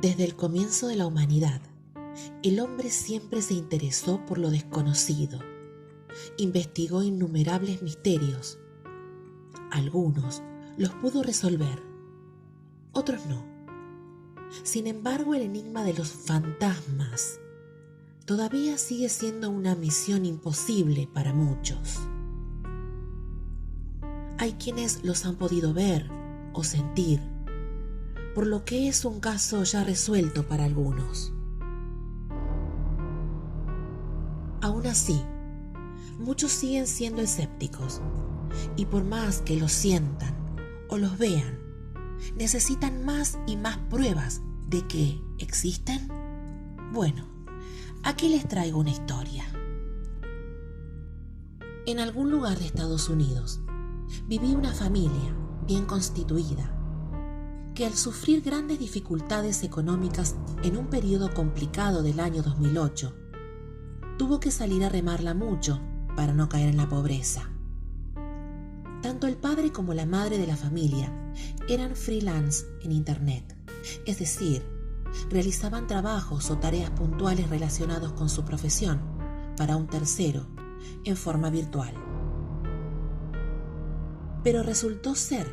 Desde el comienzo de la humanidad, el hombre siempre se interesó por lo desconocido. Investigó innumerables misterios. Algunos los pudo resolver, otros no. Sin embargo, el enigma de los fantasmas todavía sigue siendo una misión imposible para muchos. Hay quienes los han podido ver o sentir, por lo que es un caso ya resuelto para algunos. Aún así, muchos siguen siendo escépticos y por más que los sientan o los vean, necesitan más y más pruebas de que existen. Bueno, aquí les traigo una historia. En algún lugar de Estados Unidos vivía una familia bien constituida que al sufrir grandes dificultades económicas en un periodo complicado del año 2008, tuvo que salir a remarla mucho para no caer en la pobreza. Tanto el padre como la madre de la familia eran freelance en Internet, es decir, realizaban trabajos o tareas puntuales relacionados con su profesión para un tercero en forma virtual. Pero resultó ser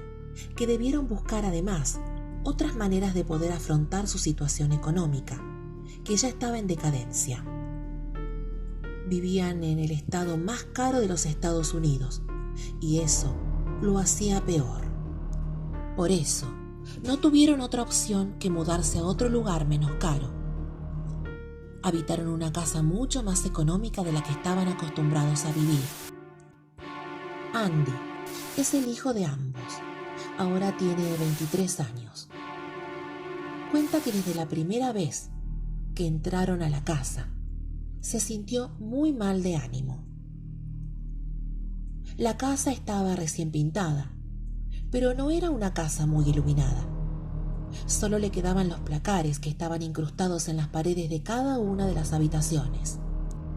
que debieron buscar además otras maneras de poder afrontar su situación económica, que ya estaba en decadencia. Vivían en el estado más caro de los Estados Unidos y eso lo hacía peor. Por eso, no tuvieron otra opción que mudarse a otro lugar menos caro. Habitaron una casa mucho más económica de la que estaban acostumbrados a vivir. Andy es el hijo de ambos. Ahora tiene 23 años. Cuenta que desde la primera vez que entraron a la casa, se sintió muy mal de ánimo. La casa estaba recién pintada, pero no era una casa muy iluminada. Solo le quedaban los placares que estaban incrustados en las paredes de cada una de las habitaciones.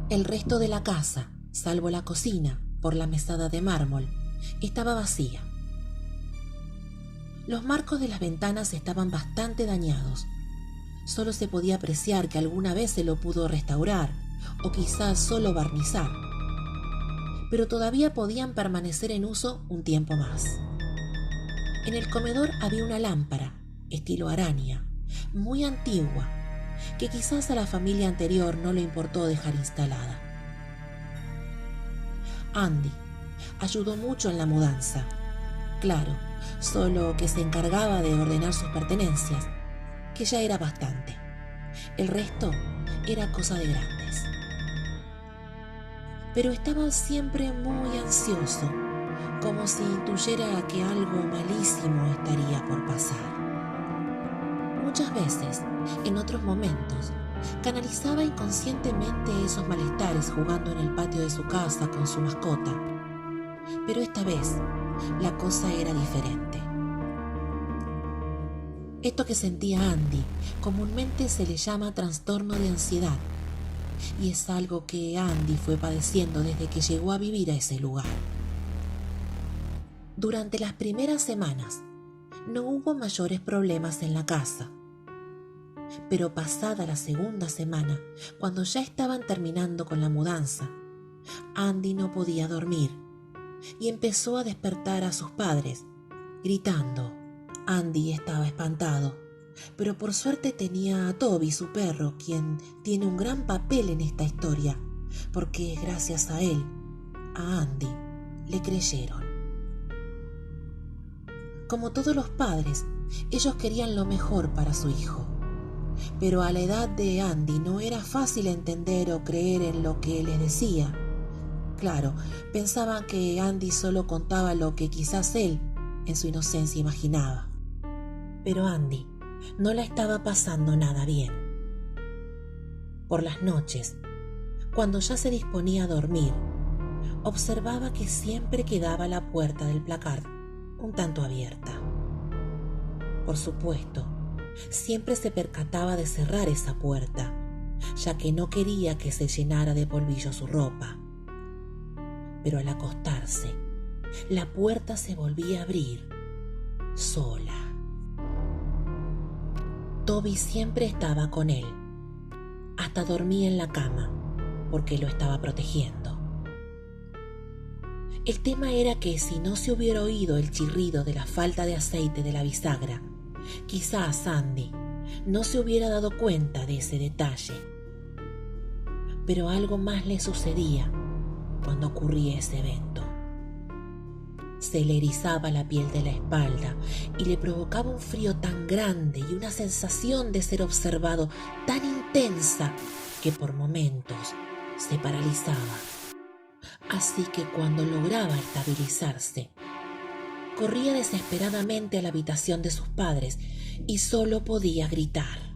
El resto de la casa, salvo la cocina por la mesada de mármol, estaba vacía. Los marcos de las ventanas estaban bastante dañados. Solo se podía apreciar que alguna vez se lo pudo restaurar o quizás solo barnizar, pero todavía podían permanecer en uso un tiempo más. En el comedor había una lámpara, estilo araña, muy antigua, que quizás a la familia anterior no le importó dejar instalada. Andy ayudó mucho en la mudanza. Claro, solo que se encargaba de ordenar sus pertenencias, que ya era bastante. El resto era cosa de grandes. Pero estaba siempre muy ansioso, como si intuyera que algo malísimo estaría por pasar. Muchas veces, en otros momentos, canalizaba inconscientemente esos malestares jugando en el patio de su casa con su mascota. Pero esta vez, la cosa era diferente. Esto que sentía Andy comúnmente se le llama trastorno de ansiedad, y es algo que Andy fue padeciendo desde que llegó a vivir a ese lugar. Durante las primeras semanas no hubo mayores problemas en la casa, pero pasada la segunda semana, cuando ya estaban terminando con la mudanza, Andy no podía dormir y empezó a despertar a sus padres, gritando. Andy estaba espantado, pero por suerte tenía a Toby, su perro, quien tiene un gran papel en esta historia, porque gracias a él, a Andy, le creyeron. Como todos los padres, ellos querían lo mejor para su hijo, pero a la edad de Andy no era fácil entender o creer en lo que les decía. Claro, pensaban que Andy solo contaba lo que quizás él, en su inocencia, imaginaba. Pero Andy no la estaba pasando nada bien. Por las noches, cuando ya se disponía a dormir, observaba que siempre quedaba la puerta del placard un tanto abierta. Por supuesto, siempre se percataba de cerrar esa puerta, ya que no quería que se llenara de polvillo su ropa. Pero al acostarse, la puerta se volvía a abrir, sola. Toby siempre estaba con él. Hasta dormía en la cama, porque lo estaba protegiendo. El tema era que si no se hubiera oído el chirrido de la falta de aceite de la bisagra, quizás Andy no se hubiera dado cuenta de ese detalle. Pero algo más le sucedía cuando ocurría ese evento. Se le erizaba la piel de la espalda y le provocaba un frío tan grande y una sensación de ser observado tan intensa que por momentos se paralizaba. Así que cuando lograba estabilizarse, corría desesperadamente a la habitación de sus padres y solo podía gritar.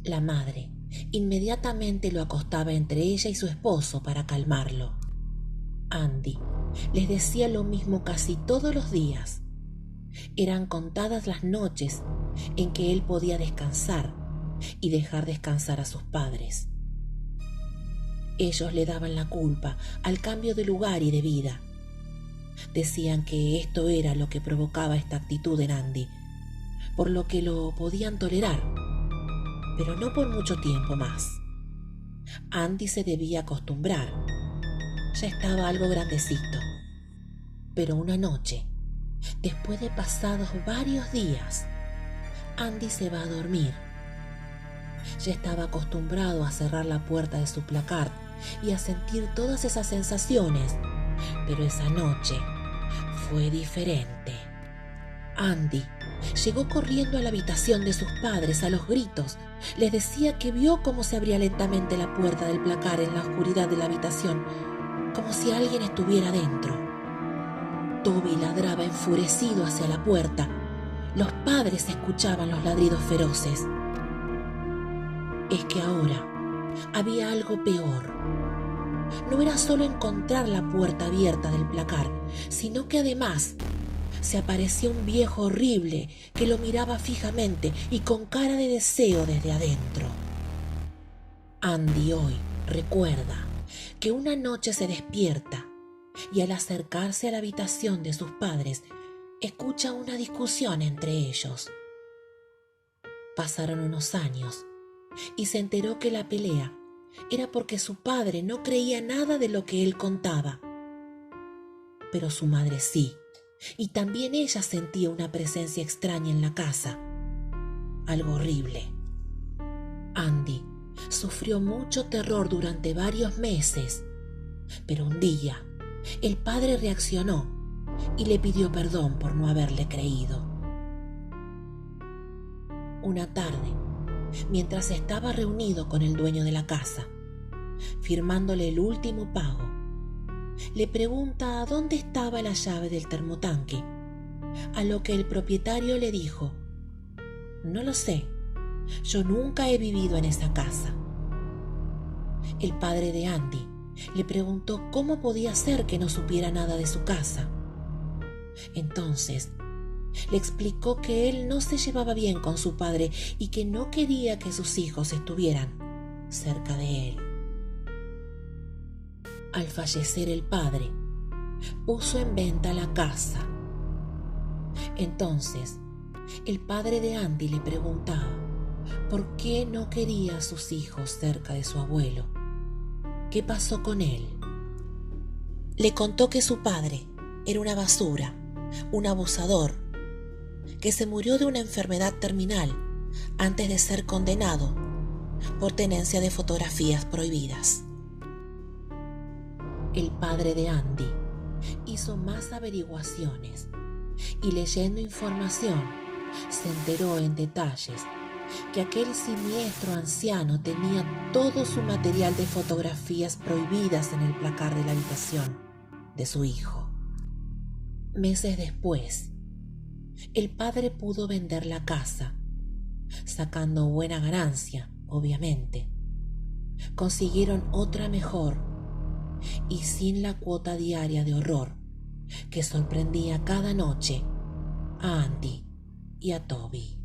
La madre inmediatamente lo acostaba entre ella y su esposo para calmarlo. Andy les decía lo mismo casi todos los días. Eran contadas las noches en que él podía descansar y dejar descansar a sus padres. Ellos le daban la culpa al cambio de lugar y de vida. Decían que esto era lo que provocaba esta actitud en Andy, por lo que lo podían tolerar, pero no por mucho tiempo más. Andy se debía acostumbrar. Ya estaba algo grandecito. Pero una noche, después de pasados varios días, Andy se va a dormir. Ya estaba acostumbrado a cerrar la puerta de su placard y a sentir todas esas sensaciones, pero esa noche fue diferente. Andy llegó corriendo a la habitación de sus padres a los gritos. Les decía que vio cómo se abría lentamente la puerta del placard en la oscuridad de la habitación, como si alguien estuviera dentro. Toby ladraba enfurecido hacia la puerta. Los padres escuchaban los ladridos feroces. Es que ahora había algo peor. No era solo encontrar la puerta abierta del placard, sino que además se aparecía un viejo horrible que lo miraba fijamente y con cara de deseo desde adentro. Andy hoy recuerda que una noche se despierta y al acercarse a la habitación de sus padres escucha una discusión entre ellos. Pasaron unos años y se enteró que la pelea era porque su padre no creía nada de lo que él contaba. Pero su madre sí, y también ella sentía una presencia extraña en la casa. Algo horrible. Andy sufrió mucho terror durante varios meses, pero un día el padre reaccionó y le pidió perdón por no haberle creído. Una tarde, mientras estaba reunido con el dueño de la casa, firmándole el último pago, le pregunta dónde estaba la llave del termotanque, a lo que el propietario le dijo: «No lo sé, yo nunca he vivido en esa casa». El padre de Andy le preguntó cómo podía ser que no supiera nada de su casa. Entonces le explicó que él no se llevaba bien con su padre y que no quería que sus hijos estuvieran cerca de él. Al fallecer el padre, puso en venta la casa. Entonces, el padre de Andy le preguntaba por qué no quería a sus hijos cerca de su abuelo. ¿Qué pasó con él? Le contó que su padre era una basura, un abusador, que se murió de una enfermedad terminal antes de ser condenado por tenencia de fotografías prohibidas. El padre de Andy hizo más averiguaciones y, leyendo información, se enteró en detalles que aquel siniestro anciano tenía todo su material de fotografías prohibidas en el placard de la habitación de su hijo. Meses después, el padre pudo vender la casa, sacando buena ganancia, obviamente. Consiguieron otra mejor y sin la cuota diaria de horror que sorprendía cada noche a Andy y a Toby.